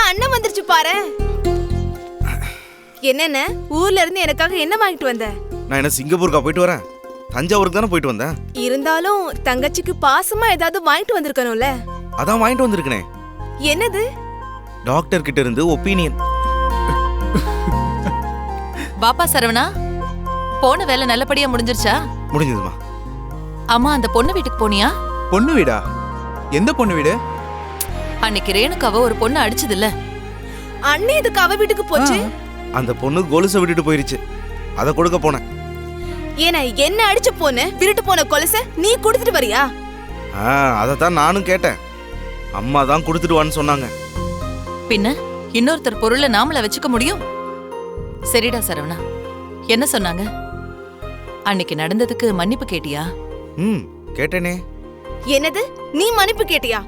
அண்ணன் வந்துருச்சு பாரு. என்னென்ன ஊர்ல இருந்து எனக்காக என்ன வாங்கிட்டு வந்த? நான் என்ன சிங்கப்பூருக்கா போயிட்டு வரேன்? தஞ்சாவூருக்கு தானே போயிட்டு வந்தேன். இருந்தாலும் தங்கச்சிக்கு பாசமா ஏதாவது வாங்கிட்டு வந்திருக்கணும்ல. அதான் வாங்கிட்டு வந்திருக்கனே. என்னது? டாக்டர் கிட்ட இருந்து ஒப்பீனியன். பாப்பா சரவணா, போன வேலை நல்லபடியா முடிஞ்சிருச்சா? முடிஞ்சதுமா. அம்மா, அந்த பொண்ணு வீட்டுக்கு போனியா? பொண்ணு வீடா? எந்த பொண்ணு வீடு? அன்னைக்கு ரேணுக்காவ ஒரு பொண்ணு அடிச்சது இல்ல? அண்ணி இதுக்கு அவ வீட்டுக்கு போச்சு. அந்த பொண்ணு கொலுசை விட்டுட்டு போயிருச்சு. அதை கொடுக்க போனேன். ஏன்னா என்ன அடிச்சு போன திருட்டு போன கொலுசை நீ கொடுத்துட்டு வரியா? அதைத்தான் நானும் கேட்டேன். அம்மா தான் கொடுத்துட்டு வான்னு சொன்னாங்க. பின்ன இன்னொருத்தர் பொருளை நாமள வச்சுக்க முடியும்? சரிடா சரவணா, என்ன சொன்னாங்க? அன்னைக்கு நடந்ததுக்கு மன்னிப்பு கேட்டியா? கேட்டேனே. என்னது? நீ மன்னிப்பு கேட்டியா?